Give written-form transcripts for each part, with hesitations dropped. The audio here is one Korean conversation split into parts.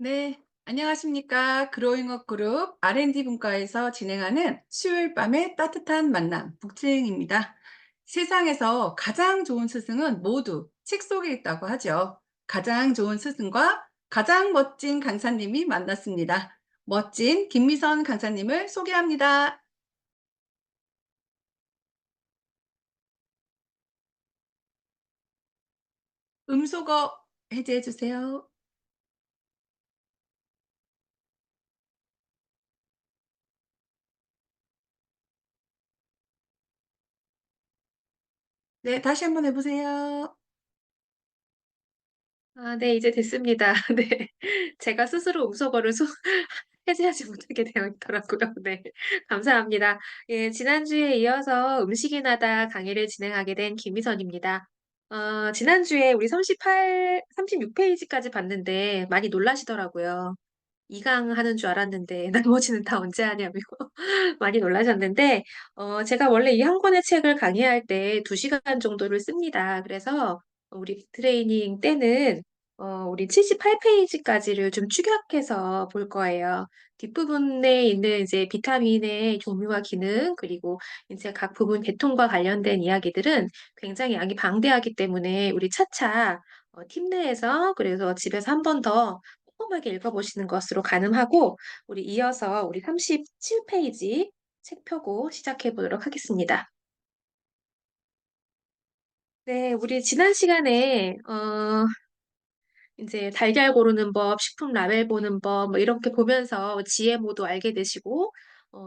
네, 안녕하십니까. 그로잉업 그룹 R&D 분과에서 진행하는 수요일 밤의 따뜻한 만남, 북치행입니다. 세상에서 가장 좋은 스승은 모두 책 속에 있다고 하죠. 가장 좋은 스승과 가장 멋진 강사님이 만났습니다. 멋진 김미선 강사님을 소개합니다. 음소거 해제해 주세요. 네, 다시 한번 해보세요. 아, 네, 이제 됐습니다. 네. 제가 스스로 음소거를 해제하지 못하게 되어 있더라고요. 네. 감사합니다. 예, 지난주에 이어서 음식이 나다 강의를 진행하게 된 김미선입니다. 지난주에 우리 36페이지까지 봤는데 많이 놀라시더라고요. 2강 하는 줄 알았는데 나머지는 다 언제 하냐며 많이 놀라셨는데, 제가 원래 이 한 권의 책을 강의할 때 2시간 정도를 씁니다. 그래서 우리 트레이닝 때는 우리 78페이지까지를 좀 축약해서 볼 거예요. 뒷부분에 있는 이제 비타민의 종류와 기능, 그리고 이제 각 부분 계통과 관련된 이야기들은 굉장히 양이 방대하기 때문에 우리 차차 팀 내에서 그래서 집에서 한 번 더 꼼꼼하게 읽어보시는 것으로 가늠하고 우리 이어서 우리 37페이지 책 펴고 시작해 보도록 하겠습니다. 네, 우리 지난 시간에 이제 달걀 고르는 법, 식품 라벨 보는 법, 뭐 이렇게 보면서 GMO도 알게 되시고,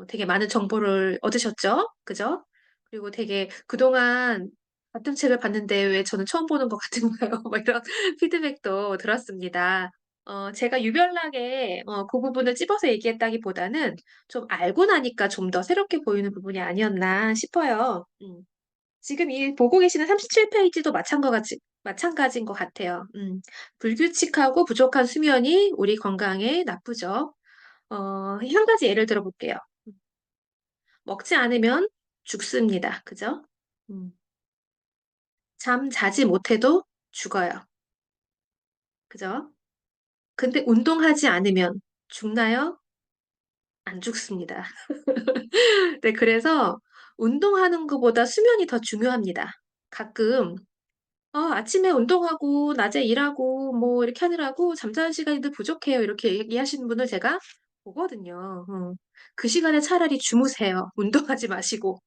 되게 많은 정보를 얻으셨죠? 그죠? 그리고 되게 그동안 같은 책을 봤는데 왜 저는 처음 보는 것 같은가요? 뭐 이런 피드백도 들었습니다. 제가 유별나게 그 부분을 찝어서 얘기했다기보다는 좀 알고 나니까 좀 더 새롭게 보이는 부분이 아니었나 싶어요. 지금 이 보고 계시는 37페이지도 마찬가지인 것 같아요. 불규칙하고 부족한 수면이 우리 건강에 나쁘죠. 한 가지 예를 들어볼게요. 먹지 않으면 죽습니다. 그죠? 음, 잠 자지 못해도 죽어요. 그죠? 근데 운동하지 않으면 죽나요? 안 죽습니다. 네, 그래서 운동하는 것보다 수면이 더 중요합니다. 가끔 아침에 운동하고 낮에 일하고 뭐 이렇게 하느라고 잠자는 시간이 늘 부족해요. 이렇게 얘기하시는 분을 제가 보거든요. 그 시간에 차라리 주무세요. 운동하지 마시고.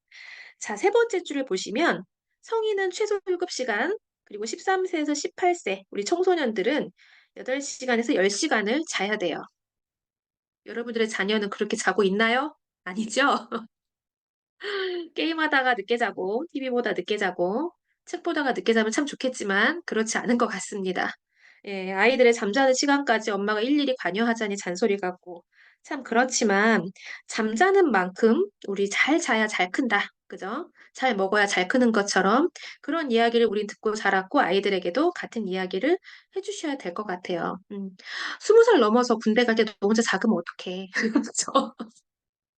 자, 세 번째 줄을 보시면 성인은 최소 7시간, 그리고 13세에서 18세, 우리 청소년들은 8시간에서 10시간을 자야 돼요. 여러분들의 자녀는 그렇게 자고 있나요? 아니죠? 게임하다가 늦게 자고, TV 보다 늦게 자고, 책 보다가 늦게 자면 참 좋겠지만, 그렇지 않은 것 같습니다. 예, 아이들의 잠자는 시간까지 엄마가 일일이 관여하자니 잔소리 같고, 참 그렇지만, 잠자는 만큼 우리 잘 자야 잘 큰다. 그죠? 잘 먹어야 잘 크는 것처럼 그런 이야기를 우린 듣고 자랐고 아이들에게도 같은 이야기를 해주셔야 될 것 같아요. 20살 넘어서 군대 갈 때 너 혼자 작으면 어떡해. 그죠?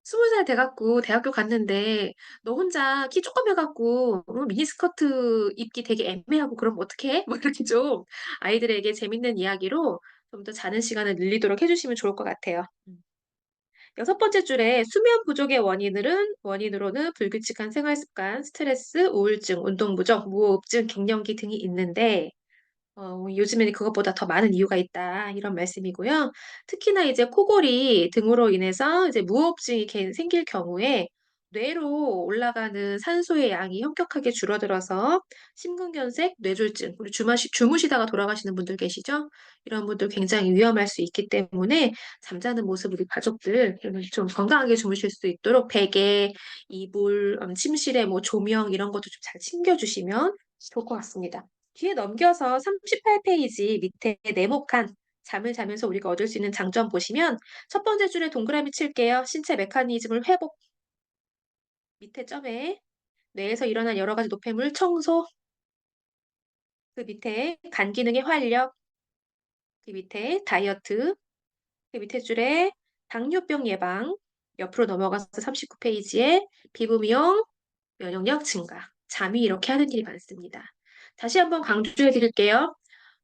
20살 돼갖고 대학교 갔는데 너 혼자 키 조그매갖고 미니스커트 입기 되게 애매하고 그러면 어떡해? 뭐 이렇게 좀 아이들에게 재밌는 이야기로 좀 더 자는 시간을 늘리도록 해주시면 좋을 것 같아요. 6번째 줄에 수면 부족의 원인으로는 불규칙한 생활 습관, 스트레스, 우울증, 운동 부족, 무호흡증, 갱년기 등이 있는데 요즘에는 그것보다 더 많은 이유가 있다. 이런 말씀이고요. 특히나 이제 코골이 등으로 인해서 이제 무호흡증이 생길 경우에 뇌로 올라가는 산소의 양이 현격하게 줄어들어서 심근경색, 뇌졸중, 우리 주무시다가 돌아가시는 분들 계시죠? 이런 분들 굉장히 위험할 수 있기 때문에 잠자는 모습 우리 가족들 좀 건강하게 주무실 수 있도록 베개, 이불, 침실에 뭐 조명 이런 것도 좀 잘 챙겨주시면 좋을 것 같습니다. 뒤에 넘겨서 38페이지 밑에 네모칸 잠을 자면서 우리가 얻을 수 있는 장점 보시면 첫 번째 줄에 동그라미 칠게요. 신체 메커니즘을 회복. 밑에 점에 뇌에서 일어난 여러 가지 노폐물 청소. 그 밑에 간 기능의 활력. 그 밑에 다이어트. 그 밑에 줄에 당뇨병 예방. 옆으로 넘어가서 39페이지에 피부 미용, 면역력 증가. 잠이 이렇게 하는 일이 많습니다. 다시 한번 강조해 드릴게요.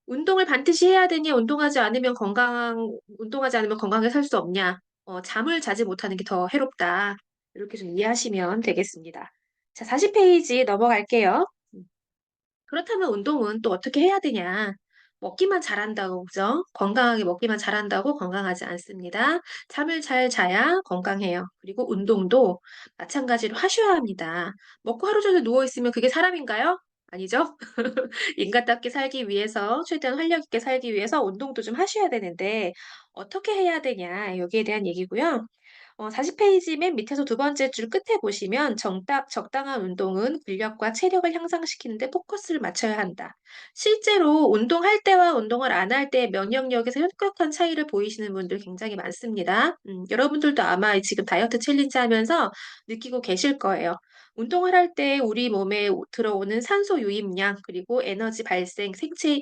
운동을 반드시 해야 되냐, 운동하지 않으면 건강하게 살 수 없냐, 잠을 자지 못하는 게 더 해롭다. 이렇게 좀 이해하시면 되겠습니다. 자, 40페이지 넘어갈게요. 그렇다면 운동은 또 어떻게 해야 되냐? 먹기만 잘한다고, 그죠? 건강하게 먹기만 잘한다고 건강하지 않습니다. 잠을 잘 자야 건강해요. 그리고 운동도 마찬가지로 하셔야 합니다. 먹고 하루 종일 누워있으면 그게 사람인가요? 아니죠? 인간답게 살기 위해서, 최대한 활력 있게 살기 위해서 운동도 좀 하셔야 되는데, 어떻게 해야 되냐, 여기에 대한 얘기고요. 40페이지 맨 밑에서 두 번째 줄 끝에 보시면 적당한 운동은 근력과 체력을 향상시키는 데 포커스를 맞춰야 한다. 실제로 운동할 때와 운동을 안 할 때 면역력에서 현격한 차이를 보이시는 분들 굉장히 많습니다. 여러분들도 아마 지금 다이어트 챌린지 하면서 느끼고 계실 거예요. 운동을 할 때 우리 몸에 들어오는 산소 유입량, 그리고 에너지 발생, 생체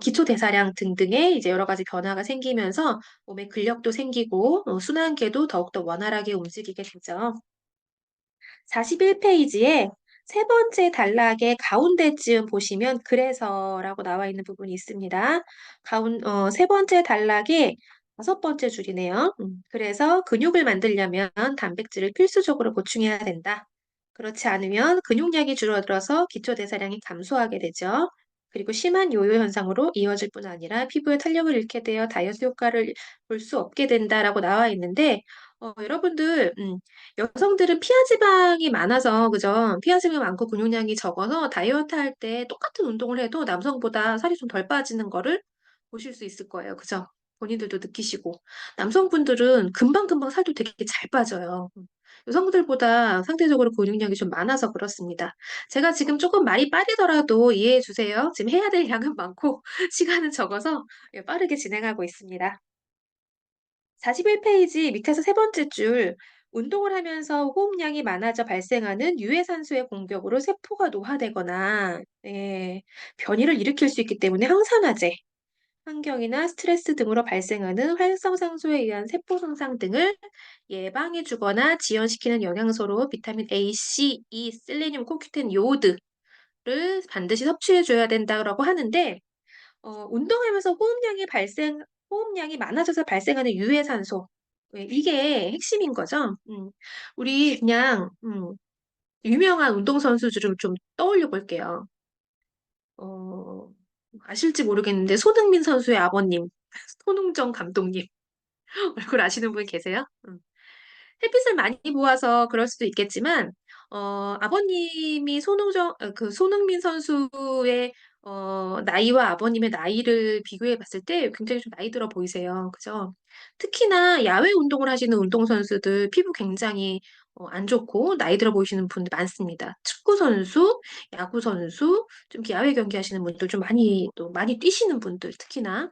기초 대사량 등등의 이제 여러 가지 변화가 생기면서 몸에 근력도 생기고 순환계도 더욱더 원활하게 움직이게 되죠. 41페이지에 세 번째 단락의 가운데쯤 보시면 그래서라고 나와 있는 부분이 있습니다. 세 번째 단락의 다섯 번째 줄이네요. 그래서 근육을 만들려면 단백질을 필수적으로 보충해야 된다. 그렇지 않으면 근육량이 줄어들어서 기초 대사량이 감소하게 되죠. 그리고 심한 요요 현상으로 이어질 뿐 아니라 피부에 탄력을 잃게 되어 다이어트 효과를 볼 수 없게 된다라고 나와 있는데, 여러분들, 여성들은 피하 지방이 많아서, 그죠? 피하 지방이 많고 근육량이 적어서 다이어트 할 때 똑같은 운동을 해도 남성보다 살이 좀 덜 빠지는 거를 보실 수 있을 거예요. 그죠? 본인들도 느끼시고. 남성분들은 금방금방 살도 되게 잘 빠져요. 여성들보다 상대적으로 근육량이 좀 많아서 그렇습니다. 제가 지금 조금 말이 빠르더라도 이해해 주세요. 지금 해야 될 양은 많고 시간은 적어서 예, 빠르게 진행하고 있습니다. 41페이지 밑에서 세 번째 줄, 운동을 하면서 호흡량이 많아져 발생하는 유해산소의 공격으로 세포가 노화되거나, 변이를 일으킬 수 있기 때문에 항산화제, 환경이나 스트레스 등으로 발생하는 활성산소에 의한 세포 손상 등을 예방해 주거나 지연시키는 영양소로 비타민 A, C, E, 셀레늄, 코큐텐, 요오드를 반드시 섭취해 줘야 된다고 하는데, 운동하면서 호흡량이 많아져서 발생하는 유해산소. 예, 이게 핵심인 거죠. 우리 그냥, 유명한 운동선수들을 좀 떠올려 볼게요. 어, 아실지 모르겠는데, 손흥민 선수의 아버님, 손흥정 감독님, 얼굴 아시는 분 계세요? 햇빛을 많이 보아서 그럴 수도 있겠지만, 아버님이 그 손흥민 선수의 나이와 아버님의 나이를 비교해 봤을 때 굉장히 좀 나이 들어 보이세요. 그죠? 특히나 야외 운동을 하시는 운동선수들 피부 굉장히 안 좋고 나이 들어 보이시는 분들 많습니다. 축구 선수, 야구 선수, 좀 이렇게 야외 경기 하시는 분들 좀 또 많이 뛰시는 분들 특히나.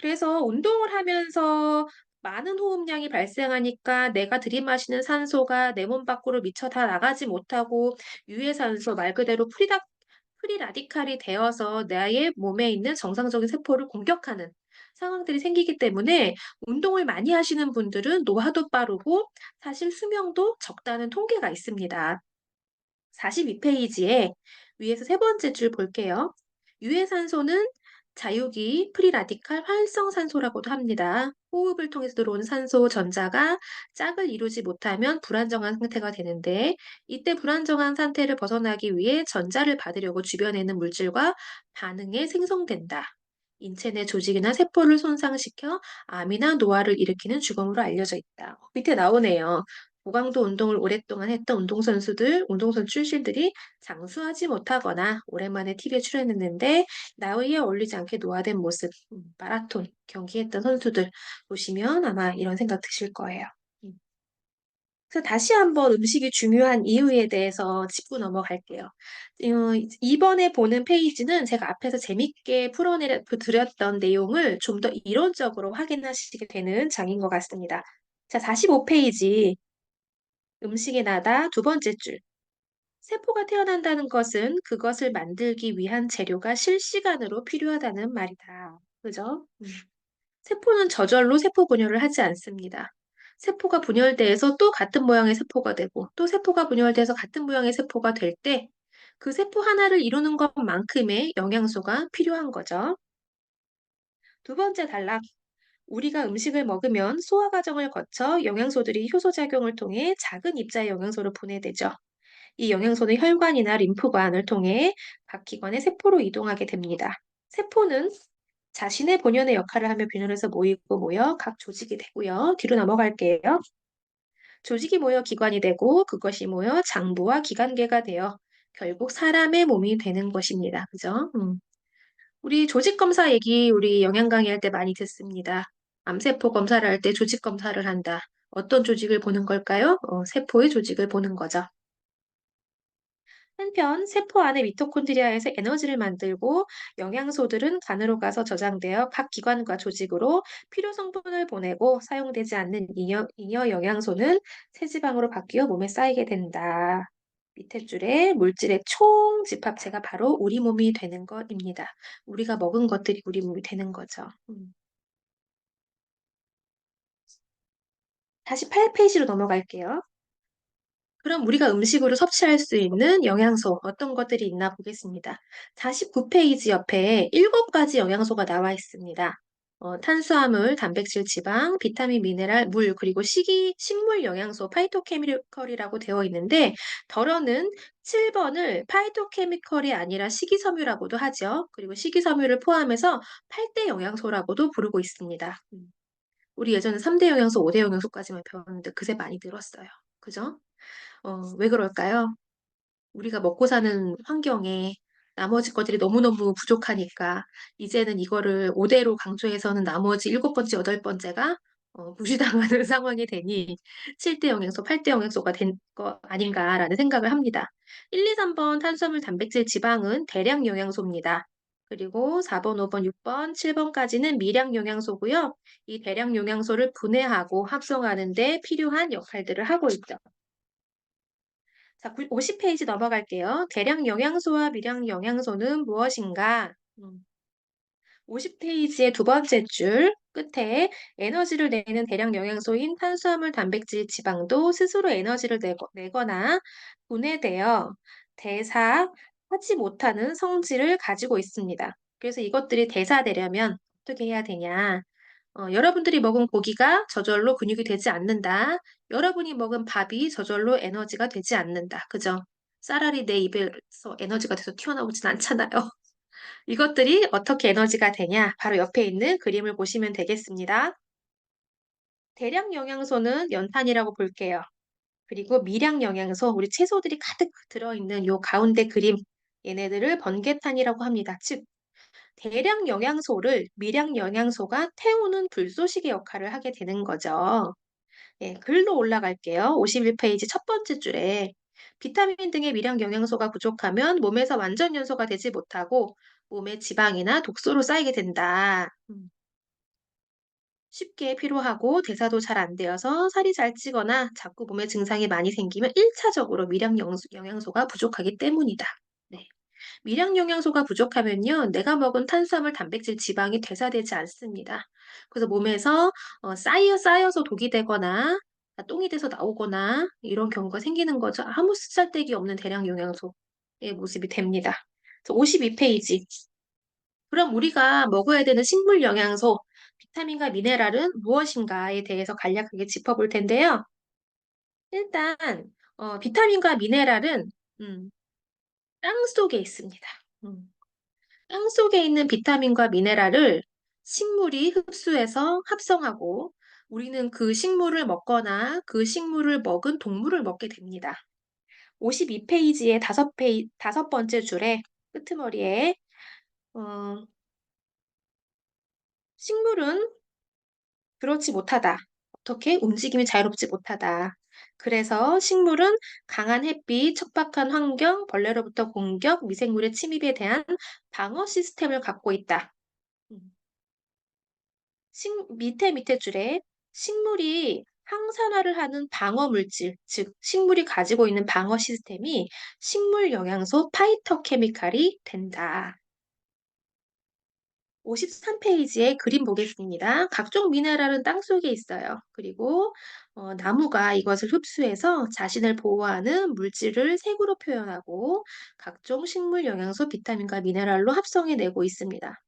그래서 운동을 하면서 많은 호흡량이 발생하니까 내가 들이마시는 산소가 내 몸 밖으로 미쳐 다 나가지 못하고 유해산소 말 그대로 프리라디칼이 되어서 나의 몸에 있는 정상적인 세포를 공격하는 상황들이 생기기 때문에 운동을 많이 하시는 분들은 노화도 빠르고 사실 수명도 적다는 통계가 있습니다. 42페이지에 위에서 세 번째 줄 볼게요. 유해산소는 자유기 프리라디칼 활성산소라고도 합니다. 호흡을 통해서 들어오는 산소 전자가 짝을 이루지 못하면 불안정한 상태가 되는데, 이때 불안정한 상태를 벗어나기 위해 전자를 받으려고 주변에 있는 물질과 반응에 생성된다. 인체 내 조직이나 세포를 손상시켜 암이나 노화를 일으키는 주범으로 알려져 있다. 밑에 나오네요. 고강도 운동을 오랫동안 했던 운동선 출신들이 장수하지 못하거나 오랜만에 TV에 출연했는데 나이에 어울리지 않게 노화된 모습, 마라톤 경기했던 선수들 보시면 아마 이런 생각 드실 거예요. 음. 그래서 다시 한번 음식이 중요한 이유에 대해서 짚고 넘어갈게요. 이번에 보는 페이지는 제가 앞에서 재밌게 드렸던 내용을 좀 더 이론적으로 확인하시게 되는 장인 것 같습니다. 자, 45페이지. 음식의 나다 두 번째 줄. 세포가 태어난다는 것은 그것을 만들기 위한 재료가 실시간으로 필요하다는 말이다. 그죠? 세포는 저절로 세포 분열을 하지 않습니다. 세포가 분열돼서 또 같은 모양의 세포가 되고 또 세포가 분열돼서 같은 모양의 세포가 될 때 그 세포 하나를 이루는 것만큼의 영양소가 필요한 거죠. 두 번째 단락. 우리가 음식을 먹으면 소화 과정을 거쳐 영양소들이 효소작용을 통해 작은 입자의 영양소를 분해되죠. 이 영양소는 혈관이나 림프관을 통해 각 기관의 세포로 이동하게 됩니다. 세포는 자신의 본연의 역할을 하며 균열해서 모이고 모여 각 조직이 되고요. 뒤로 넘어갈게요. 조직이 모여 기관이 되고 그것이 모여 장부와 기관계가 되어 결국 사람의 몸이 되는 것입니다. 그죠? 우리 조직 검사 얘기 우리 영양 강의할 때 많이 듣습니다. 암세포 검사를 할 때 조직 검사를 한다. 어떤 조직을 보는 걸까요? 세포의 조직을 보는 거죠. 한편 세포 안의 미토콘드리아에서 에너지를 만들고 영양소들은 간으로 가서 저장되어 각 기관과 조직으로 필요 성분을 보내고 사용되지 않는 잉여 영양소는 체지방으로 바뀌어 몸에 쌓이게 된다. 밑에 줄에 물질의 총 집합체가 바로 우리 몸이 되는 것입니다. 우리가 먹은 것들이 우리 몸이 되는 거죠. 다시 8페이지로 넘어갈게요. 그럼 우리가 음식으로 섭취할 수 있는 영양소 어떤 것들이 있나 보겠습니다. 49페이지 옆에 7가지 영양소가 나와 있습니다. 탄수화물, 단백질, 지방, 비타민, 미네랄, 물, 그리고 식물 영양소, 파이토케미컬이라고 되어 있는데 덜어는 7번을 파이토케미컬이 아니라 식이섬유라고도 하죠. 그리고 식이섬유를 포함해서 8대 영양소라고도 부르고 있습니다. 우리 예전에 3대 영양소, 5대 영양소까지만 배웠는데 그새 많이 늘었어요. 그죠? 왜 그럴까요? 우리가 먹고 사는 환경에 나머지 것들이 너무너무 부족하니까 이제는 이거를 5대로 강조해서는 나머지 7번째, 8번째가 무시당하는 상황이 되니 7대 영양소, 8대 영양소가 된 거 아닌가라는 생각을 합니다. 1, 2, 3번 탄수화물, 단백질, 지방은 대량 영양소입니다. 그리고 4번, 5번, 6번, 7번까지는 미량 영양소고요. 이 대량 영양소를 분해하고 합성하는 데 필요한 역할들을 하고 있죠. 자, 50페이지 넘어갈게요. 대량 영양소와 미량 영양소는 무엇인가? 50페이지의 두 번째 줄 끝에 에너지를 내는 대량 영양소인 탄수화물, 단백질, 지방도 스스로 에너지를 내거나 분해되어 대사하지 못하는 성질을 가지고 있습니다. 그래서 이것들이 대사되려면 어떻게 해야 되냐? 여러분들이 먹은 고기가 저절로 근육이 되지 않는다. 여러분이 먹은 밥이 저절로 에너지가 되지 않는다. 그죠? 쌀알이 내 입에서 에너지가 돼서 튀어나오진 않잖아요. 이것들이 어떻게 에너지가 되냐? 바로 옆에 있는 그림을 보시면 되겠습니다. 대량 영양소는 연탄이라고 볼게요. 그리고 미량 영양소, 우리 채소들이 가득 들어있는 요 가운데 그림, 얘네들을 번개탄이라고 합니다. 즉, 대량 영양소를 미량 영양소가 태우는 불쏘시개 역할을 하게 되는 거죠. 예, 글로 올라갈게요. 51페이지 첫 번째 줄에 비타민 등의 미량 영양소가 부족하면 몸에서 완전 연소가 되지 못하고 몸에 지방이나 독소로 쌓이게 된다. 쉽게 피로하고 대사도 잘 안 되어서 살이 잘 찌거나 자꾸 몸에 증상이 많이 생기면 1차적으로 미량 영양소가 부족하기 때문이다. 네. 미량 영양소가 부족하면요, 내가 먹은 탄수화물, 단백질, 지방이 대사되지 않습니다. 그래서 몸에서 쌓여서 독이 되거나 똥이 돼서 나오거나 이런 경우가 생기는 거죠. 아무 쓰잘데기 없는 대량 영양소의 모습이 됩니다. 52페이지. 그럼 우리가 먹어야 되는 식물 영양소, 비타민과 미네랄은 무엇인가에 대해서 간략하게 짚어볼 텐데요. 일단 비타민과 미네랄은 음, 땅 속에 있습니다. 음. 땅 속에 있는 비타민과 미네랄을 식물이 흡수해서 합성하고 우리는 그 식물을 먹거나 그 식물을 먹은 동물을 먹게 됩니다. 52페이지의 다섯 번째 줄에 끄트머리에 어, 식물은 그렇지 못하다. 어떻게? 움직임이 자유롭지 못하다. 그래서 식물은 강한 햇빛, 척박한 환경, 벌레로부터 공격, 미생물의 침입에 대한 방어 시스템을 갖고 있다. 음. 밑에 줄에 식물이 항산화를 하는 방어 물질, 즉 식물이 가지고 있는 방어 시스템이 식물 영양소 파이토케미칼이 된다. 53페이지에 그림 보겠습니다. 각종 미네랄은 땅속에 있어요. 그리고 나무가 이것을 흡수해서 자신을 보호하는 물질을 색으로 표현하고 각종 식물 영양소, 비타민과 미네랄로 합성해내고 있습니다.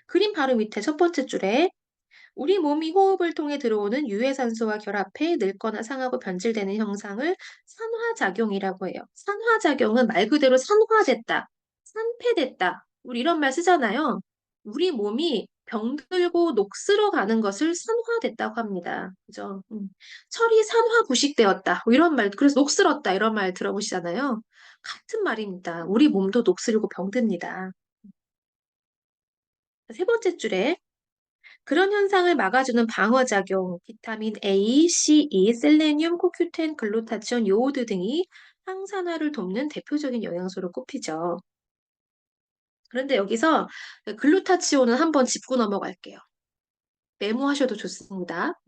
그림 바로 밑에 첫 번째 줄에 우리 몸이 호흡을 통해 들어오는 유해산소와 결합해 늙거나 상하고 변질되는 형상을 산화작용이라고 해요. 산화작용은 말 그대로 산화됐다, 산패됐다. 우리 이런 말 쓰잖아요. 우리 몸이 병들고 녹슬어 가는 것을 산화됐다고 합니다. 그죠? 철이 산화부식되었다. 뭐 이런 말, 그래서 녹슬었다. 이런 말 들어보시잖아요. 같은 말입니다. 우리 몸도 녹슬고 병듭니다. 세 번째 줄에 그런 현상을 막아주는 방어작용, 비타민 A, C, E, 셀레늄, 코큐텐, 글루타치온, 요오드 등이 항산화를 돕는 대표적인 영양소로 꼽히죠. 그런데 여기서 글루타치온은 한번 짚고 넘어갈게요. 메모하셔도 좋습니다.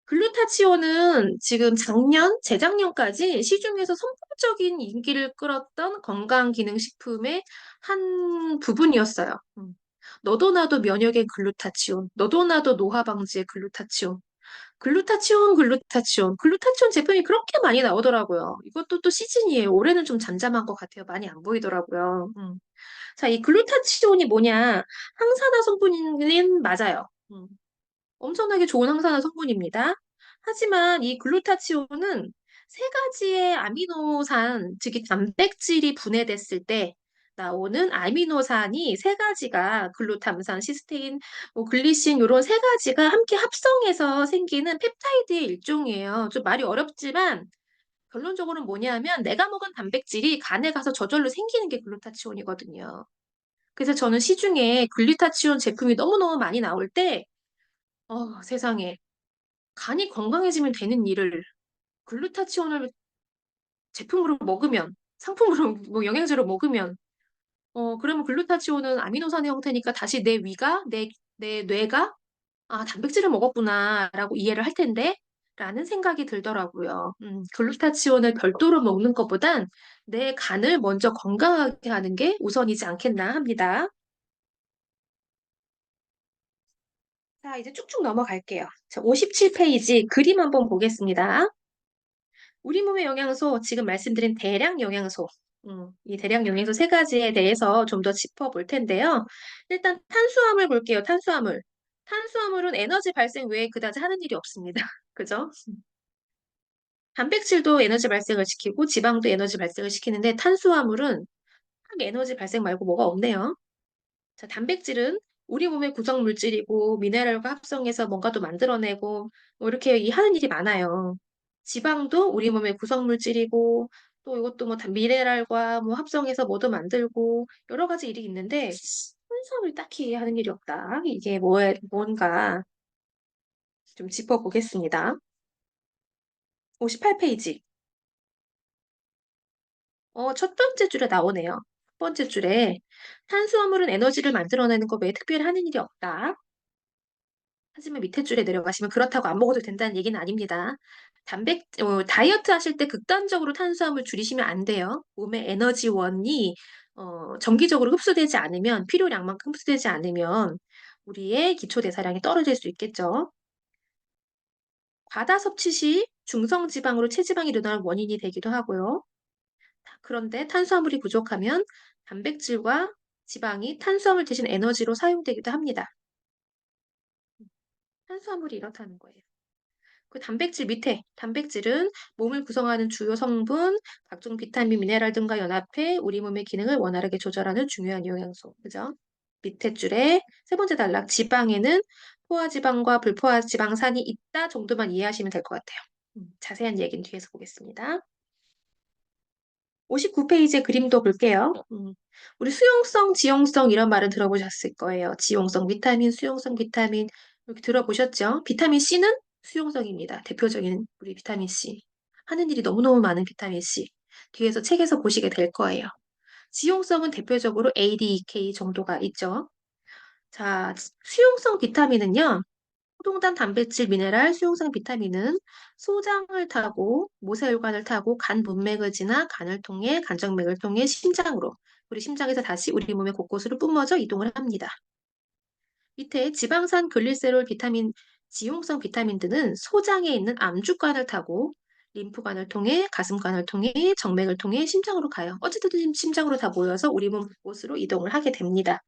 글루타치온은 지금 작년, 재작년까지 시중에서 선풍적인 인기를 끌었던 건강기능식품의 한 부분이었어요. 너도 나도 면역의 글루타치온, 너도 나도 노화 방지의 글루타치온, 글루타치온 제품이 그렇게 많이 나오더라고요. 이것도 또 시즌이에요. 올해는 좀 잠잠한 것 같아요. 많이 안 보이더라고요. 자, 이 글루타치온이 뭐냐? 항산화 성분은 맞아요. 엄청나게 좋은 항산화 성분입니다. 하지만 이 글루타치온은 세 가지의 아미노산, 즉 이 단백질이 분해됐을 때 나오는 아미노산이 세 가지가 글루탐산, 시스테인, 뭐 글리신 이런 세 가지가 함께 합성해서 생기는 펩타이드의 일종이에요. 좀 말이 어렵지만 결론적으로는 뭐냐면 내가 먹은 단백질이 간에 가서 저절로 생기는 게 글루타치온이거든요. 그래서 저는 시중에 글루타치온 제품이 너무너무 많이 나올 때 세상에 간이 건강해지면 되는 일을 글루타치온을 제품으로 먹으면, 상품으로, 뭐 영양제로 먹으면, 그러면 글루타치온은 아미노산의 형태니까 다시 내 위가, 내 뇌가, 아, 단백질을 먹었구나라고 이해를 할 텐데, 라는 생각이 들더라고요. 글루타치온을 별도로 먹는 것보단 내 간을 먼저 건강하게 하는 게 우선이지 않겠나 합니다. 자, 이제 쭉쭉 넘어갈게요. 자, 57페이지 그림 한번 보겠습니다. 우리 몸의 영양소, 지금 말씀드린 대량 영양소, 이 대량 영양소 세 가지에 대해서 좀 더 짚어볼 텐데요. 일단 탄수화물 볼게요. 탄수화물. 탄수화물은 에너지 발생 외에 그다지 하는 일이 없습니다. 그죠? 단백질도 에너지 발생을 시키고 지방도 에너지 발생을 시키는데 탄수화물은 딱 에너지 발생 말고 뭐가 없네요. 자, 단백질은 우리 몸의 구성 물질이고 미네랄과 합성해서 뭔가 또 만들어내고 뭐 이렇게 하는 일이 많아요. 지방도 우리 몸의 구성 물질이고 또 이것도 뭐 미네랄과 뭐 합성해서 뭐도 만들고 여러 가지 일이 있는데 탄수화물 딱히 하는 일이 없다. 이게 뭔가 좀 짚어보겠습니다. 58페이지. 첫 번째 줄에 나오네요. 첫 번째 줄에 탄수화물은 에너지를 만들어내는 것 외에 특별히 하는 일이 없다. 하지만 밑에 줄에 내려가시면 그렇다고 안 먹어도 된다는 얘기는 아닙니다. 다이어트 하실 때 극단적으로 탄수화물 줄이시면 안 돼요. 몸의 에너지원이 정기적으로 흡수되지 않으면, 필요량만큼 흡수되지 않으면 우리의 기초 대사량이 떨어질 수 있겠죠. 과다 섭취 시 중성지방으로 체지방이 일어나는 원인이 되기도 하고요. 그런데 탄수화물이 부족하면 단백질과 지방이 탄수화물 대신 에너지로 사용되기도 합니다. 탄수화물이 이렇다는 거예요. 그 단백질 밑에 단백질은 몸을 구성하는 주요 성분, 각종 비타민, 미네랄 등과 연합해 우리 몸의 기능을 원활하게 조절하는 중요한 영양소. 그죠? 밑에 줄에 세 번째 단락 지방에는 포화지방과 불포화지방산이 있다 정도만 이해하시면 될 것 같아요. 자세한 얘기는 뒤에서 보겠습니다. 59페이지의 그림도 볼게요. 우리 수용성, 지용성 이런 말은 들어보셨을 거예요. 지용성 비타민, 수용성 비타민 이렇게 들어보셨죠? 비타민 C는 수용성입니다. 대표적인 우리 비타민 C. 하는 일이 너무너무 많은 비타민 C. 뒤에서 책에서 보시게 될 거예요. 지용성은 대표적으로 A, D, E, K 정도가 있죠. 자, 수용성 비타민은요. 포동단 단백질, 미네랄, 수용성 비타민은 소장을 타고 모세혈관을 타고 간 문맥을 지나 간을 통해 간정맥을 통해 심장으로 우리 심장에서 다시 우리 몸의 곳곳으로 뿜어져 이동을 합니다. 밑에 지방산 글리세롤 비타민, 지용성 비타민 등은 소장에 있는 암주관을 타고 림프관을 통해 가슴관을 통해 정맥을 통해 심장으로 가요. 어쨌든 심장으로 다 모여서 우리 몸 곳으로 이동을 하게 됩니다.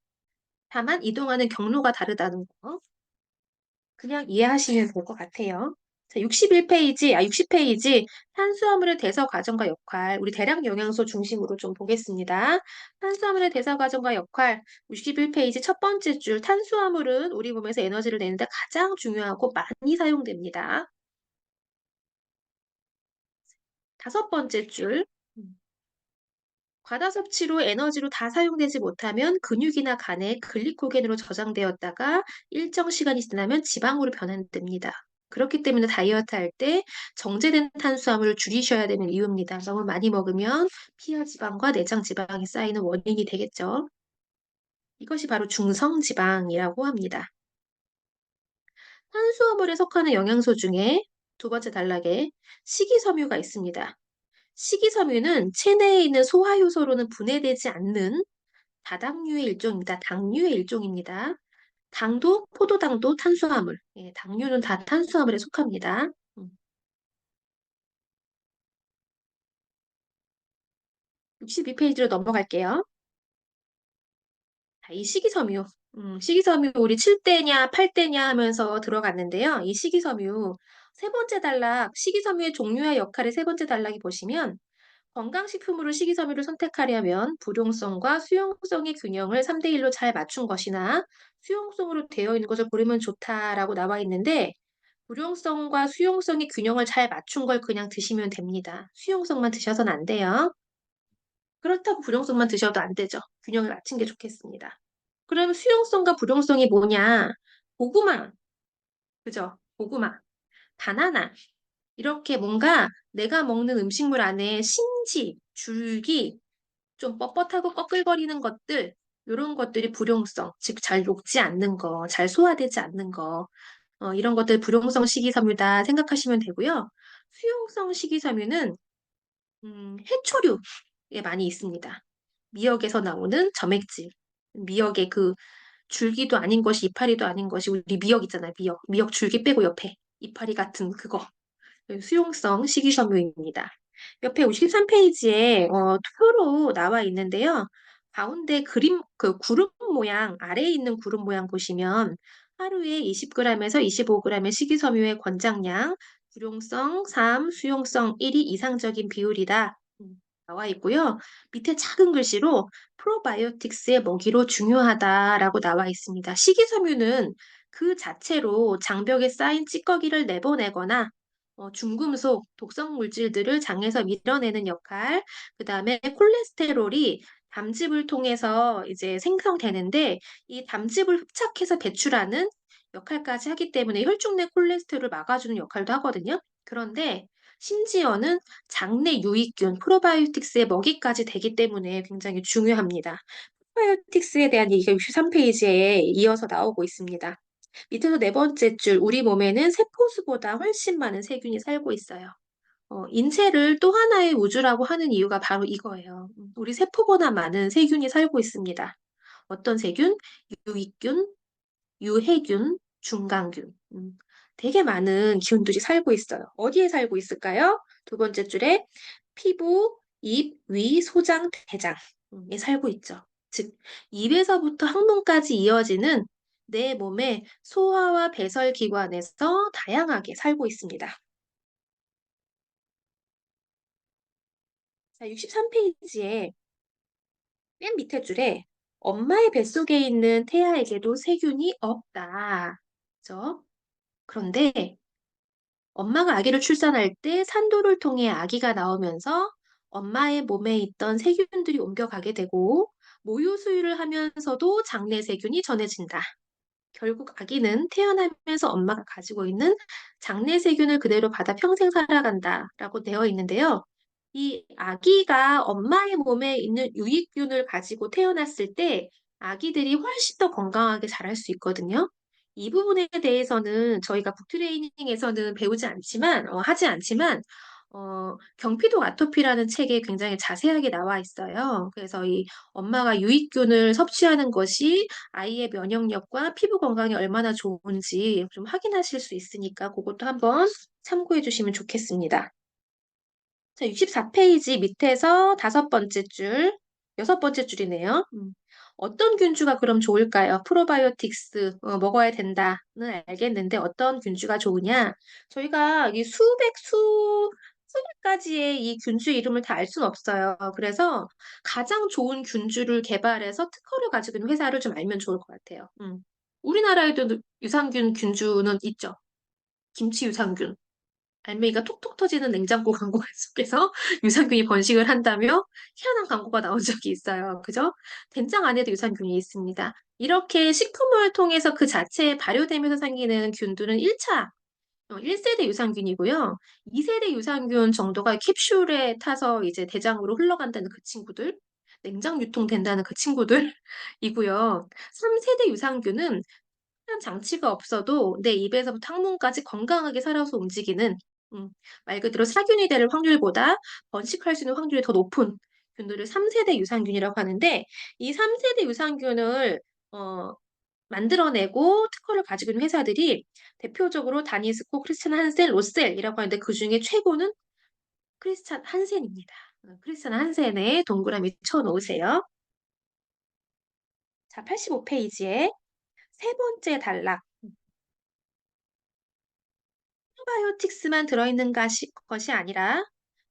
다만 이동하는 경로가 다르다는 거 그냥 이해하시면 될 것 같아요. 자, 60페이지 탄수화물의 대사 과정과 역할, 우리 대량 영양소 중심으로 좀 보겠습니다. 탄수화물의 대사 과정과 역할, 61페이지 첫 번째 줄, 탄수화물은 우리 몸에서 에너지를 내는데 가장 중요하고 많이 사용됩니다. 다섯 번째 줄, 과다 섭취로 에너지로 다 사용되지 못하면 근육이나 간에 글리코겐으로 저장되었다가 일정 시간이 지나면 지방으로 변환됩니다. 그렇기 때문에 다이어트 할 때 정제된 탄수화물을 줄이셔야 되는 이유입니다. 너무 많이 먹으면 피하 지방과 내장 지방이 쌓이는 원인이 되겠죠. 이것이 바로 중성지방이라고 합니다. 탄수화물에 속하는 영양소 중에 두 번째 단락에 식이섬유가 있습니다. 식이섬유는 체내에 있는 소화효소로는 분해되지 않는 다당류의 일종입니다. 당류의 일종입니다. 당도, 포도당도 탄수화물. 예, 당류는 다 탄수화물에 속합니다. 62페이지로 넘어갈게요. 자, 이 식이섬유. 식이섬유 우리 7대냐 8대냐 하면서 들어갔는데요. 이 식이섬유 세 번째 단락, 식이섬유의 종류와 역할의 세 번째 단락이 보시면 건강식품으로 식이섬유를 선택하려면 불용성과 수용성의 균형을 3대1로 잘 맞춘 것이나 수용성으로 되어 있는 것을 고르면 좋다라고 나와 있는데 불용성과 수용성의 균형을 잘 맞춘 걸 그냥 드시면 됩니다. 수용성만 드셔서는 안 돼요. 그렇다고 불용성만 드셔도 안 되죠. 균형을 맞춘 게 좋겠습니다. 그럼 수용성과 불용성이 뭐냐? 고구마, 그죠? 고구마, 바나나, 이렇게 뭔가 내가 먹는 음식물 안에 심지, 줄기, 좀 뻣뻣하고 꺼끌거리는 것들, 요런 것들이 불용성, 즉 잘 녹지 않는 거, 잘 소화되지 않는 거, 이런 것들 불용성 식이섬유다 생각하시면 되고요. 수용성 식이섬유는 해초류에 많이 있습니다. 미역에서 나오는 점액질, 미역의 그 줄기도 아닌 것이 이파리도 아닌 것이 우리 미역 있잖아요. 미역 줄기 빼고 옆에 이파리 같은 그거. 수용성 식이섬유입니다. 옆에 53페이지에 표로 나와 있는데요. 가운데 그림, 그 구름 모양, 아래에 있는 구름 모양 보시면 하루에 20g에서 25g의 식이섬유의 권장량, 불용성 3, 수용성 1이 이상적인 비율이다. 나와 있고요. 밑에 작은 글씨로 프로바이오틱스의 먹이로 중요하다라고 나와 있습니다. 식이섬유는 그 자체로 장벽에 쌓인 찌꺼기를 내보내거나 중금속, 독성 물질들을 장에서 밀어내는 역할, 그 다음에 콜레스테롤이 담즙을 통해서 이제 생성되는데 이 담즙을 흡착해서 배출하는 역할까지 하기 때문에 혈중 내 콜레스테롤을 막아주는 역할도 하거든요. 그런데 심지어는 장내 유익균, 프로바이오틱스의 먹이까지 되기 때문에 굉장히 중요합니다. 프로바이오틱스에 대한 얘기가 63페이지에 이어서 나오고 있습니다. 밑에서 네 번째 줄, 우리 몸에는 세포수보다 훨씬 많은 세균이 살고 있어요. 인체를 또 하나의 우주라고 하는 이유가 바로 이거예요. 우리 세포보다 많은 세균이 살고 있습니다. 어떤 세균? 유익균, 유해균, 중강균. 되게 많은 균들이 살고 있어요. 어디에 살고 있을까요? 두 번째 줄에 피부, 입, 위, 소장, 대장에 살고 있죠. 즉, 입에서부터 항문까지 이어지는 내 몸의 소화와 배설 기관에서 다양하게 살고 있습니다. 자, 63페이지에 맨 밑에 줄에 엄마의 뱃속에 있는 태아에게도 세균이 없다. 그죠? 그런데 엄마가 아기를 출산할 때 산도를 통해 아기가 나오면서 엄마의 몸에 있던 세균들이 옮겨가게 되고 모유 수유를 하면서도 장내 세균이 전해진다. 결국 아기는 태어나면서 엄마가 가지고 있는 장내 세균을 그대로 받아 평생 살아간다라고 되어 있는데요. 이 아기가 엄마의 몸에 있는 유익균을 가지고 태어났을 때 아기들이 훨씬 더 건강하게 자랄 수 있거든요. 이 부분에 대해서는 저희가 북트레이닝에서는 배우지 않지만, 하지 않지만, 경피도 아토피라는 책에 굉장히 자세하게 나와 있어요. 그래서 이 엄마가 유익균을 섭취하는 것이 아이의 면역력과 피부 건강에 얼마나 좋은지 좀 확인하실 수 있으니까 그것도 한번 참고해 주시면 좋겠습니다. 자, 64페이지 밑에서 다섯 번째 줄, 여섯 번째 줄이네요. 어떤 균주가 그럼 좋을까요? 프로바이오틱스 먹어야 된다는 알겠는데 어떤 균주가 좋으냐? 저희가 이 수백 가지의 이 균주 이름을 다 알 수는 없어요. 그래서 가장 좋은 균주를 개발해서 특허를 가지고 있는 회사를 좀 알면 좋을 것 같아요. 우리나라에도 유산균 균주는 있죠. 김치 유산균. 알맹이가 톡톡 터지는 냉장고 광고 속에서 유산균이 번식을 한다며 희한한 광고가 나온 적이 있어요. 그죠? 된장 안에도 유산균이 있습니다. 이렇게 식품을 통해서 그 자체에 발효되면서 생기는 균들은 1차, 1세대 유산균이고요. 2세대 유산균 정도가 캡슐에 타서 이제 대장으로 흘러간다는 그 친구들, 냉장 유통된다는 그 친구들이고요. 3세대 유산균은 특별한 장치가 없어도 내 입에서부터 항문까지 건강하게 살아서 움직이는 음, 말 그대로 사균이 될 확률보다 번식할 수 있는 확률이 더 높은 균들을 3세대 유산균이라고 하는데 이 3세대 유산균을 어, 만들어내고 특허를 가지고 있는 회사들이 대표적으로 다니스코, 크리스찬 한센, 로셀이라고 하는데 그중에 최고는 크리스찬 한센입니다. 크리스찬 한센에 동그라미 쳐놓으세요. 자, 85페이지에 세 번째 단락. 프로바이오틱스만 들어있는 것이 아니라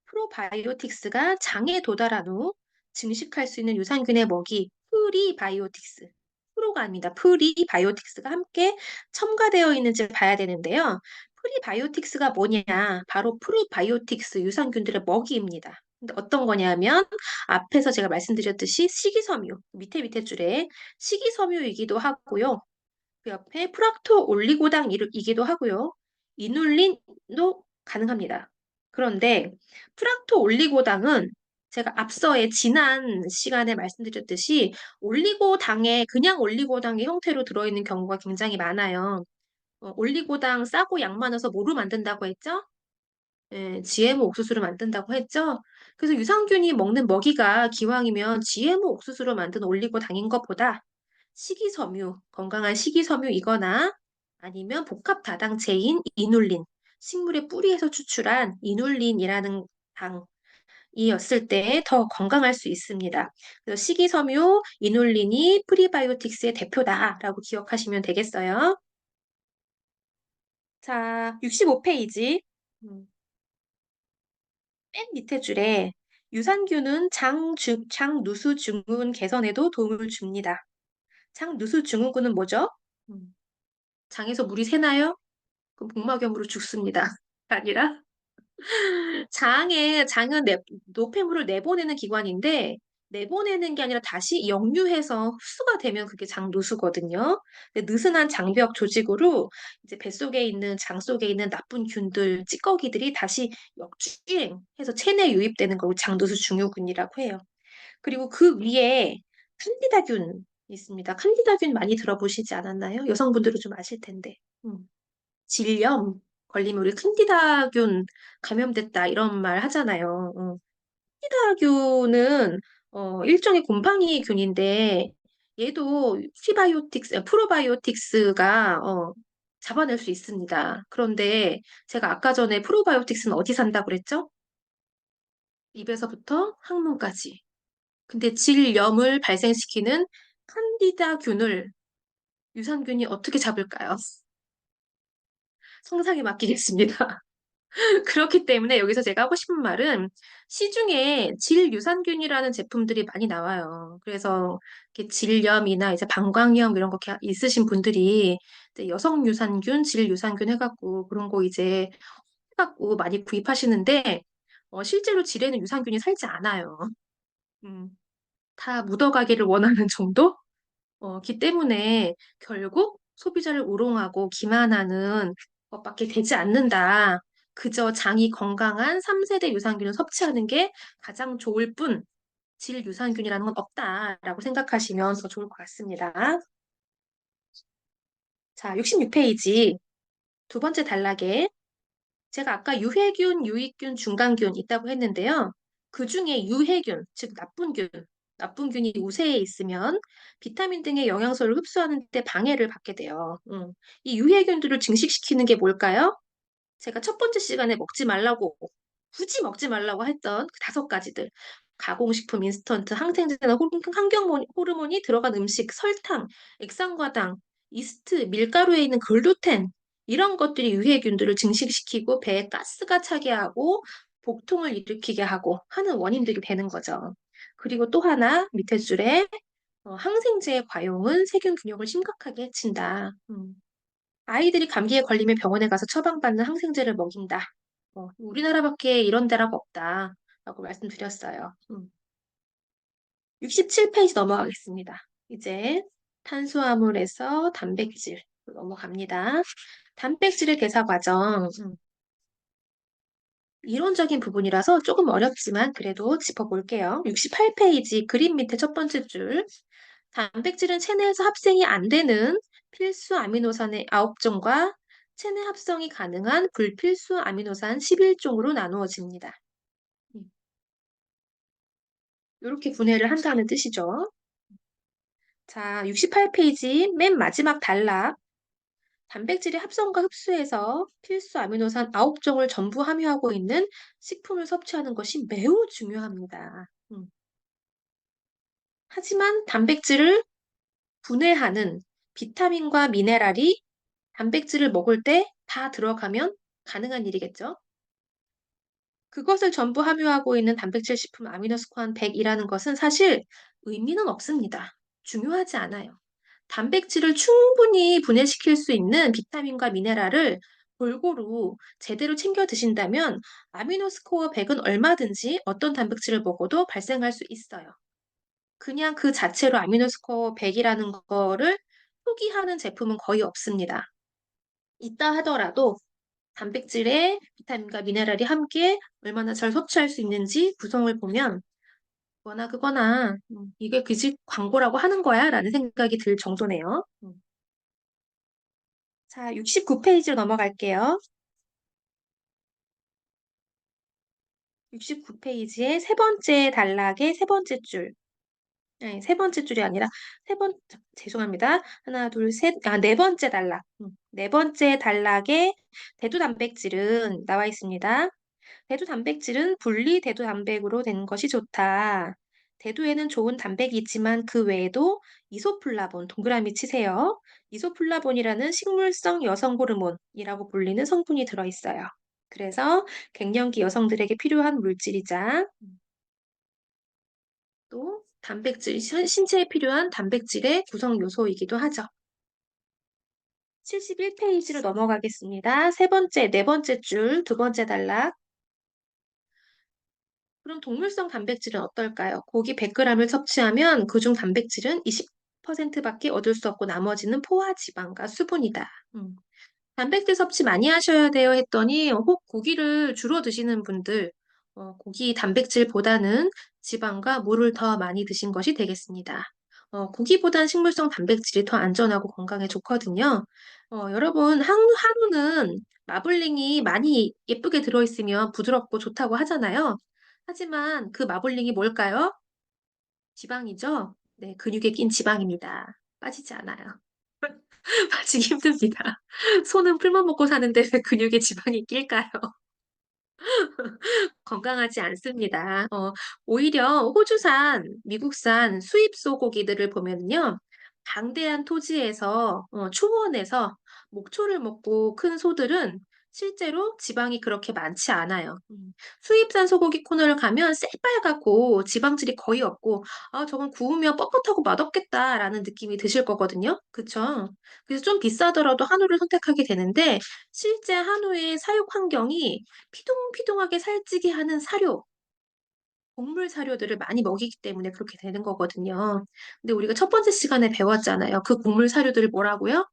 프로바이오틱스가 장에 도달한 후 증식할 수 있는 유산균의 먹이 프리바이오틱스, 프로가 아닙니다. 프리바이오틱스가 함께 첨가되어 있는지 봐야 되는데요. 프리바이오틱스가 뭐냐? 바로 프로바이오틱스 유산균들의 먹이입니다. 근데 어떤 거냐면 앞에서 제가 말씀드렸듯이 식이섬유 밑에 줄에 식이섬유이기도 하고요. 그 옆에 프락토 올리고당이기도 하고요. 이눌린도 가능합니다. 그런데 프락토 올리고당은 제가 앞서의 지난 시간에 말씀드렸듯이 올리고당에 그냥 올리고당의 형태로 들어있는 경우가 굉장히 많아요. 올리고당 싸고 양 많아서 뭐로 만든다고 했죠? 예, GMO 옥수수를 만든다고 했죠? 그래서 유산균이 먹는 먹이가 기왕이면 GMO 옥수수로 만든 올리고당인 것보다 식이섬유, 건강한 식이섬유이거나 아니면 복합 다당체인 이눌린, 식물의 뿌리에서 추출한 이눌린이라는 당이었을 때 더 건강할 수 있습니다. 그래서 식이섬유, 이눌린이 프리바이오틱스의 대표다라고 기억하시면 되겠어요. 자, 65페이지. 맨 밑에 줄에 유산균은 장누수 증후군 개선에도 도움을 줍니다. 장누수 증후군은 뭐죠? 음, 장에서 물이 새나요? 그럼 복막염으로 죽습니다. 아니라 장은 노폐물을 내보내는 기관인데 내보내는 게 아니라 다시 역류해서 흡수가 되면 그게 장누수거든요. 근데 느슨한 장벽 조직으로 이제 뱃속에 있는 장 속에 있는 나쁜 균들, 찌꺼기들이 다시 역주행해서 체내에 유입되는 걸 장누수 증후군이라고 해요. 그리고 그 위에 칸디다균 있습니다. 칸디다균 많이 들어보시지 않았나요? 여성분들은 좀 아실 텐데. 질염 걸리면 우리 칸디다균 감염됐다 이런 말 하잖아요. 칸디다균은 일종의 곰팡이균인데 얘도 프로바이오틱스가 잡아낼 수 있습니다. 그런데 제가 아까 전에 프로바이오틱스는 어디 산다고 그랬죠? 입에서부터 항문까지. 근데 질염을 발생시키는 칸디다균을 유산균이 어떻게 잡을까요? 상상에 맡기겠습니다. 그렇기 때문에 여기서 제가 하고 싶은 말은 시중에 질유산균이라는 제품들이 많이 나와요. 그래서 이렇게 질염이나 이제 방광염 이런 거 있으신 분들이 이제 여성 유산균, 질유산균 해갖고 그런 거 이제 해갖고 많이 구입하시는데 실제로 질에는 유산균이 살지 않아요. 음, 다 묻어가기를 원하는 정도? 기 때문에 결국 소비자를 우롱하고 기만하는 것밖에 되지 않는다. 그저 장이 건강한 3세대 유산균을 섭취하는 게 가장 좋을 뿐, 질 유산균이라는 건 없다라고 생각하시면 더 좋을 것 같습니다. 자, 66페이지 두 번째 단락에 제가 아까 유해균, 유익균, 중간균 있다고 했는데요. 그 중에 유해균, 즉 나쁜 균이 우세에 있으면 비타민 등의 영양소를 흡수하는 데 방해를 받게 돼요. 이 유해균들을 증식시키는 게 뭘까요? 제가 첫 번째 시간에 먹지 말라고, 굳이 먹지 말라고 했던 그 5가지들. 가공식품, 인스턴트, 항생제나 환경 호르몬이 들어간 음식, 설탕, 액상과당, 이스트, 밀가루에 있는 글루텐, 이런 것들이 유해균들을 증식시키고 배에 가스가 차게 하고 복통을 일으키게 하고 하는 원인들이 되는 거죠. 그리고 또 하나 밑에 줄에 항생제의 과용은 세균 균형을 심각하게 해친다. 아이들이 감기에 걸리면 병원에 가서 처방받는 항생제를 먹인다. 우리나라밖에 이런 데라고 없다. 라고 말씀드렸어요. 67페이지 넘어가겠습니다. 이제 탄수화물에서 단백질 넘어갑니다. 단백질의 대사 과정. 이론적인 부분이라서 조금 어렵지만 그래도 짚어볼게요. 68페이지 그림 밑에 첫 번째 줄. 단백질은 체내에서 합생이 안 되는 필수 아미노산의 9종과 체내 합성이 가능한 불필수 아미노산 11종으로 나누어집니다. 이렇게 분해를 한다는 뜻이죠. 자, 68페이지 맨 마지막 단락. 단백질의 합성과 흡수에서 필수 아미노산 9종을 전부 함유하고 있는 식품을 섭취하는 것이 매우 중요합니다. 하지만 단백질을 분해하는 비타민과 미네랄이 단백질을 먹을 때 다 들어가면 가능한 일이겠죠. 그것을 전부 함유하고 있는 단백질 식품 아미노스콘 100이라는 것은 사실 의미는 없습니다. 중요하지 않아요. 단백질을 충분히 분해시킬 수 있는 비타민과 미네랄을 골고루 제대로 챙겨 드신다면 아미노스코어 100은 얼마든지 어떤 단백질을 먹어도 발생할 수 있어요. 그냥 그 자체로 아미노스코어 100이라는 거를 포기하는 제품은 거의 없습니다. 있다 하더라도 단백질에 비타민과 미네랄이 함께 얼마나 잘 섭취할 수 있는지 구성을 보면 그거나 그거나 이게 그지 광고라고 하는 거야 라는 생각이 들 정도네요. 자, 69페이지로 넘어갈게요. 69페이지의 세 번째 단락의 세 번째 줄. 네, 세 번째 줄이 아니라 죄송합니다. 하나, 둘, 셋, 네 번째 단락. 네 번째 단락에 대두 단백질은 나와 있습니다. 대두 단백질은 분리 대두 단백으로 된 것이 좋다. 대두에는 좋은 단백이 있지만 그 외에도 이소플라본, 동그라미 치세요. 이소플라본이라는 식물성 여성 호르몬이라고 불리는 성분이 들어있어요. 그래서 갱년기 여성들에게 필요한 물질이자 또 신체에 필요한 단백질의 구성 요소이기도 하죠. 71페이지로 넘어가겠습니다. 네 번째 줄, 두 번째 단락. 그럼 동물성 단백질은 어떨까요? 고기 100g을 섭취하면 그중 단백질은 20%밖에 얻을 수 없고 나머지는 포화 지방과 수분이다. 단백질 섭취 많이 하셔야 돼요 했더니 혹 고기를 주로 드시는 분들 고기 단백질보다는 지방과 물을 더 많이 드신 것이 되겠습니다. 고기보단 식물성 단백질이 더 안전하고 건강에 좋거든요. 여러분 한우는 마블링이 많이 예쁘게 들어있으면 부드럽고 좋다고 하잖아요. 하지만 그 마블링이 뭘까요? 지방이죠? 네, 근육에 낀 지방입니다. 빠지지 않아요. 빠지기 힘듭니다. 소는 풀만 먹고 사는데 왜 근육에 지방이 낄까요? 건강하지 않습니다. 오히려 호주산, 미국산 수입 소고기들을 보면요. 방대한 토지에서, 초원에서 목초를 먹고 큰 소들은 실제로 지방이 그렇게 많지 않아요. 수입산 소고기 코너를 가면 새빨갛고 지방질이 거의 없고, 아, 저건 구우면 뻣뻣하고 맛없겠다라는 느낌이 드실 거거든요. 그쵸? 그래서 좀 비싸더라도 한우를 선택하게 되는데, 실제 한우의 사육 환경이 피동피동하게 살찌게 하는 사료, 곡물 사료들을 많이 먹이기 때문에 그렇게 되는 거거든요. 근데 우리가 첫 번째 시간에 배웠잖아요. 그 곡물 사료들을 뭐라고요?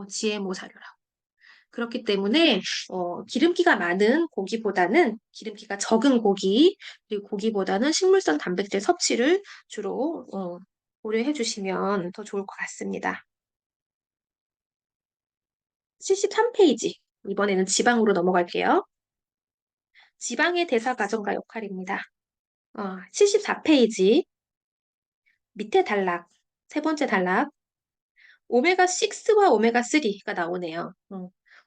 GMO 사료라고. 그렇기 때문에 기름기가 많은 고기보다는 기름기가 적은 고기, 그리고 고기보다는 식물성 단백질 섭취를 주로 고려해 주시면 더 좋을 것 같습니다. 73페이지. 이번에는 지방으로 넘어갈게요. 지방의 대사 과정과 역할입니다. 74페이지 밑에 단락, 세 번째 단락, 오메가6와 오메가3가 나오네요.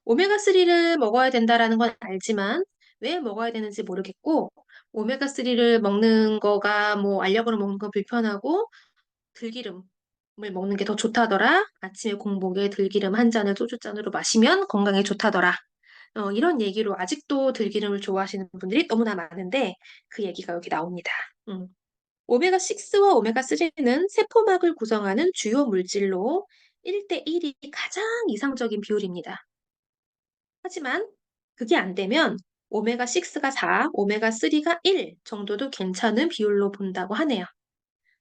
오메가3를 먹어야 된다라는 건 알지만 왜 먹어야 되는지 모르겠고, 오메가3를 먹는 거가 뭐 알약으로 먹는 건 불편하고 들기름을 먹는 게 더 좋다더라. 아침에 공복에 들기름 한 잔을 소주잔으로 마시면 건강에 좋다더라. 이런 얘기로 아직도 들기름을 좋아하시는 분들이 너무나 많은데 그 얘기가 여기 나옵니다. 음. 오메가6와 오메가3는 세포막을 구성하는 주요 물질로 1대1이 가장 이상적인 비율입니다. 하지만 그게 안 되면 오메가6가 4, 오메가3가 1 정도도 괜찮은 비율로 본다고 하네요.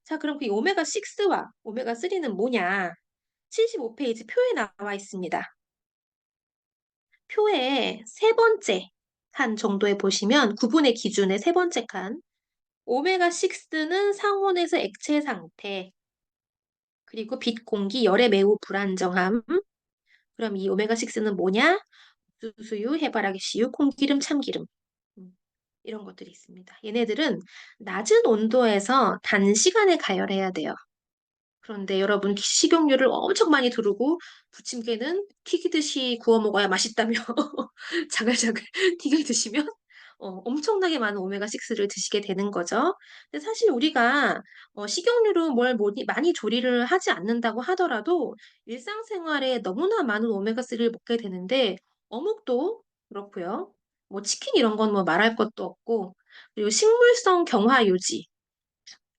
자, 그럼 그 오메가6와 오메가3는 뭐냐? 75페이지 표에 나와 있습니다. 표에 세 번째 칸 정도에 보시면 구분의 기준의 세 번째 칸, 오메가6는 상온에서 액체 상태, 그리고 빛, 공기, 열에 매우 불안정함. 그럼 이 오메가6는 뭐냐? 수유, 해바라기 씨유, 콩기름, 참기름. 음, 이런 것들이 있습니다. 얘네들은 낮은 온도에서 단시간에 가열해야 돼요. 그런데 여러분 식용유를 엄청 많이 두르고 부침개는 튀기듯이 구워 먹어야 맛있다며 자글자글 튀겨 드시면 엄청나게 많은 오메가6를 드시게 되는 거죠. 근데 사실 우리가 식용유로 뭘 많이 조리를 하지 않는다고 하더라도 일상생활에 너무나 많은 오메가3를 먹게 되는데 어묵도 그렇고요. 뭐 치킨 이런 건 뭐 말할 것도 없고 그리고 식물성 경화유지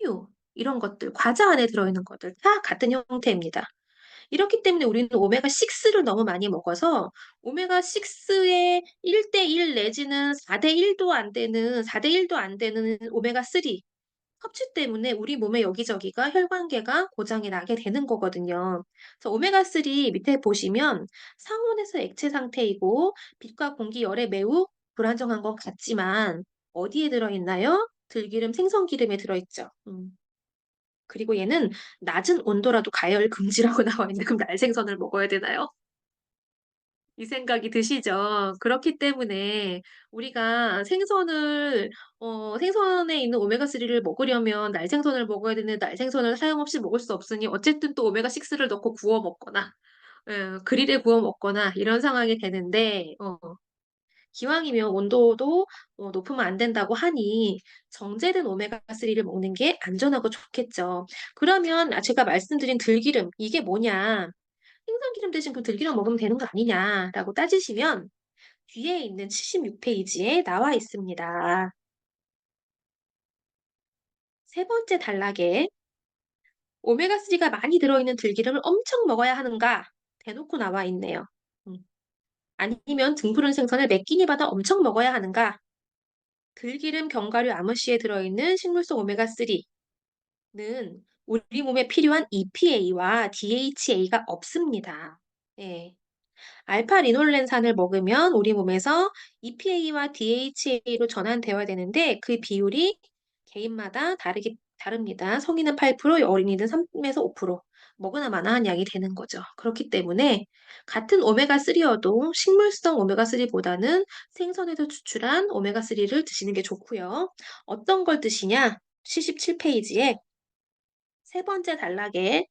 유 이런 것들, 과자 안에 들어있는 것들 다 같은 형태입니다. 이렇기 때문에 우리는 오메가6를 너무 많이 먹어서 오메가6의 1대1 내지는 4대1도 안 되는, 4대1도 안 되는 오메가3 섭취 때문에 우리 몸의 여기저기가 혈관계가 고장이 나게 되는 거거든요. 그래서 오메가3 밑에 보시면 상온에서 액체 상태이고 빛과 공기 열에 매우 불안정한 것 같지만 어디에 들어있나요? 들기름, 생선기름에 들어있죠. 그리고 얘는 낮은 온도라도 가열 금지라고 나와 있는데 그럼 날생선을 먹어야 되나요? 이 생각이 드시죠? 그렇기 때문에 우리가 생선에 있는 오메가3를 먹으려면 날생선을 먹어야 되는데 날생선을 사용 없이 먹을 수 없으니 어쨌든 또 오메가6를 넣고 구워 먹거나, 그릴에 구워 먹거나 이런 상황이 되는데, 기왕이면 온도도 높으면 안 된다고 하니 정제된 오메가3를 먹는 게 안전하고 좋겠죠. 그러면 제가 말씀드린 들기름, 이게 뭐냐? 생선기름 대신 그 들기름 먹으면 되는 거 아니냐라고 따지시면 뒤에 있는 76페이지에 나와 있습니다. 세 번째 단락에 오메가3가 많이 들어있는 들기름을 엄청 먹어야 하는가? 대놓고 나와 있네요. 음. 아니면 등푸른 생선을 몇 끼니 받아 엄청 먹어야 하는가? 들기름, 견과류, 아무씨에 들어있는 식물성 오메가3는 우리 몸에 필요한 EPA와 DHA가 없습니다. 예. 알파 리놀렌산을 먹으면 우리 몸에서 EPA와 DHA로 전환되어야 되는데 그 비율이 개인마다 다릅니다. 성인은 8%, 어린이는 3에서 5%. 먹으나 마나한 양이 되는 거죠. 그렇기 때문에 같은 오메가3여도 식물성 오메가3보다는 생선에서 추출한 오메가3를 드시는 게 좋고요. 어떤 걸 드시냐? 77페이지에 세 번째 단락에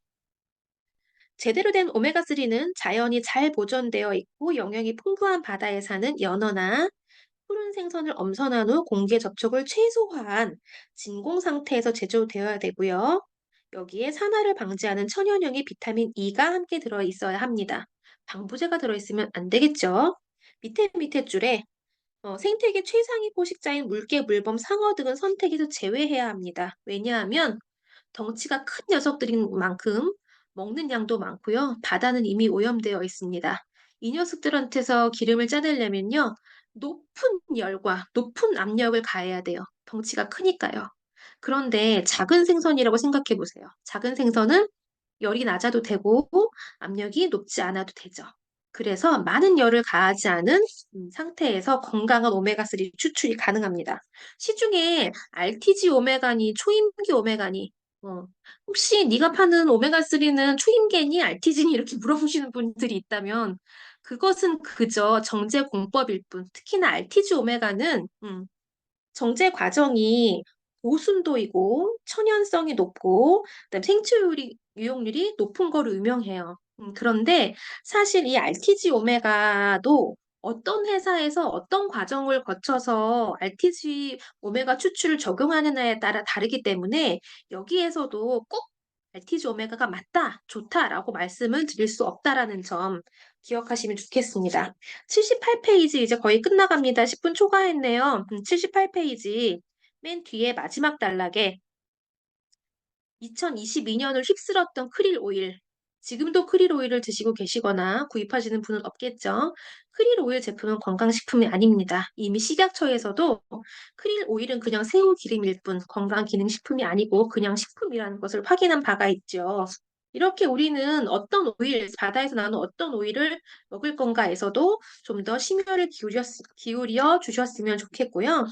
제대로 된 오메가3는 자연이 잘 보존되어 있고 영양이 풍부한 바다에 사는 연어나 푸른 생선을 엄선한 후 공기 접촉을 최소화한 진공 상태에서 제조되어야 되고요. 여기에 산화를 방지하는 천연형의 비타민 E가 함께 들어 있어야 합니다. 방부제가 들어있으면 안 되겠죠? 밑에 줄에 생태계 최상위 포식자인 물개, 물범, 상어 등은 선택에서 제외해야 합니다. 왜냐하면 덩치가 큰 녀석들인 만큼 먹는 양도 많고요. 바다는 이미 오염되어 있습니다. 이 녀석들한테서 기름을 짜내려면요. 높은 열과 높은 압력을 가해야 돼요. 덩치가 크니까요. 그런데 작은 생선이라고 생각해 보세요. 작은 생선은 열이 낮아도 되고 압력이 높지 않아도 되죠. 그래서 많은 열을 가하지 않은 상태에서 건강한 오메가3 추출이 가능합니다. 시중에 RTG 오메가니, 초임계 오메가니, 어, 혹시 네가 파는 오메가3는 초임계니, RTG니 이렇게 물어보시는 분들이 있다면 그것은 그저 정제 공법일 뿐. 특히나 RTG 오메가는 정제 과정이 고순도이고 천연성이 높고 그다음 생체 유용률이 높은 거로 유명해요. 그런데 사실 이 RTG 오메가도 어떤 회사에서 어떤 과정을 거쳐서 RTG 오메가 추출을 적용하느냐에 따라 다르기 때문에 여기에서도 꼭 RTG 오메가가 맞다, 좋다라고 말씀을 드릴 수 없다라는 점 기억하시면 좋겠습니다. 78페이지 이제 거의 끝나갑니다. 10분 초과했네요. 78페이지 맨 뒤에 마지막 단락에 2022년을 휩쓸었던 크릴 오일. 지금도 크릴 오일을 드시고 계시거나 구입하시는 분은 없겠죠. 크릴 오일 제품은 건강식품이 아닙니다. 이미 식약처에서도 크릴 오일은 그냥 새우 기름일 뿐 건강기능식품이 아니고 그냥 식품이라는 것을 확인한 바가 있죠. 이렇게 우리는 어떤 오일, 바다에서 나는 어떤 오일을 먹을 건가에서도 좀 더 심혈을 기울여 주셨으면 좋겠고요.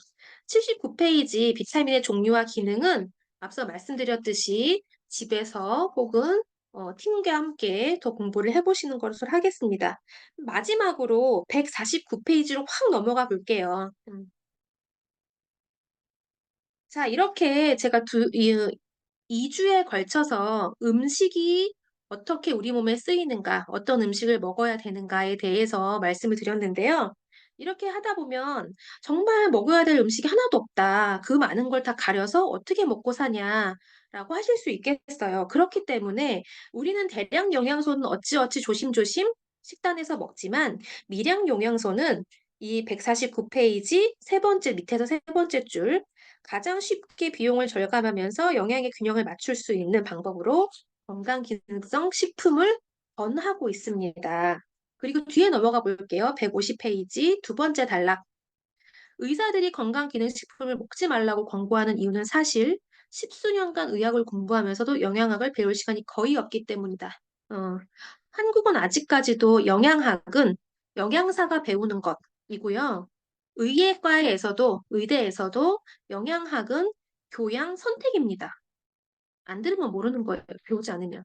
79페이지 비타민의 종류와 기능은 앞서 말씀드렸듯이 집에서 혹은 팀과 함께 더 공부를 해보시는 것으로 하겠습니다. 마지막으로 149페이지로 확 넘어가 볼게요. 자, 이렇게 제가 2주에 걸쳐서 음식이 어떻게 우리 몸에 쓰이는가, 어떤 음식을 먹어야 되는가에 대해서 말씀을 드렸는데요. 이렇게 하다 보면 정말 먹어야 될 음식이 하나도 없다. 그 많은 걸 다 가려서 어떻게 먹고 사냐라고 하실 수 있겠어요. 그렇기 때문에 우리는 대량 영양소는 어찌어찌 조심조심 식단에서 먹지만 미량 영양소는 이 149페이지 세 번째 밑에서 세 번째 줄 가장 쉽게 비용을 절감하면서 영양의 균형을 맞출 수 있는 방법으로 건강기능성 식품을 권하고 있습니다. 그리고 뒤에 넘어가 볼게요. 150페이지 두 번째 단락. 의사들이 건강기능식품을 먹지 말라고 권고하는 이유는 사실 십수년간 의학을 공부하면서도 영양학을 배울 시간이 거의 없기 때문이다. 어, 한국은 아직까지도 영양학은 영양사가 배우는 것이고요. 의대에서도 영양학은 교양 선택입니다. 안 들으면 모르는 거예요. 배우지 않으면.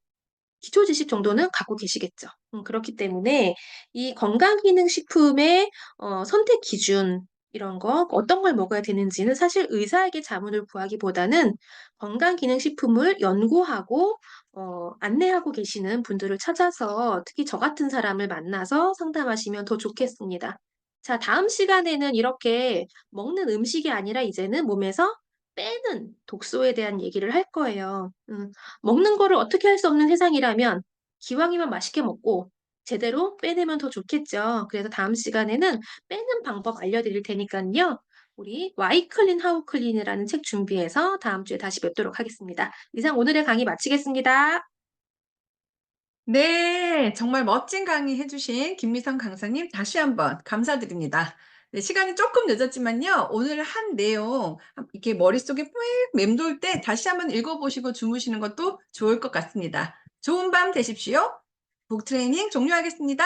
기초 지식 정도는 갖고 계시겠죠. 그렇기 때문에 이 건강기능식품의 선택 기준 이런 거 어떤 걸 먹어야 되는지는 사실 의사에게 자문을 구하기보다는 건강기능식품을 연구하고 안내하고 계시는 분들을 찾아서 특히 저 같은 사람을 만나서 상담하시면 더 좋겠습니다. 자, 다음 시간에는 이렇게 먹는 음식이 아니라 이제는 몸에서 빼는 독소에 대한 얘기를 할 거예요. 먹는 거를 어떻게 할 수 없는 세상이라면 기왕이면 맛있게 먹고 제대로 빼내면 더 좋겠죠. 그래서 다음 시간에는 빼는 방법 알려드릴 테니까요. 우리 Why Clean, How Clean이라는 책 준비해서 다음 주에 다시 뵙도록 하겠습니다. 이상 오늘의 강의 마치겠습니다. 네, 정말 멋진 강의 해주신 김미성 강사님 다시 한번 감사드립니다. 네, 시간이 조금 늦었지만요. 오늘 한 내용 이렇게 머릿속에 푹 맴돌 때 다시 한번 읽어보시고 주무시는 것도 좋을 것 같습니다. 좋은 밤 되십시오. 북 트레이닝 종료하겠습니다.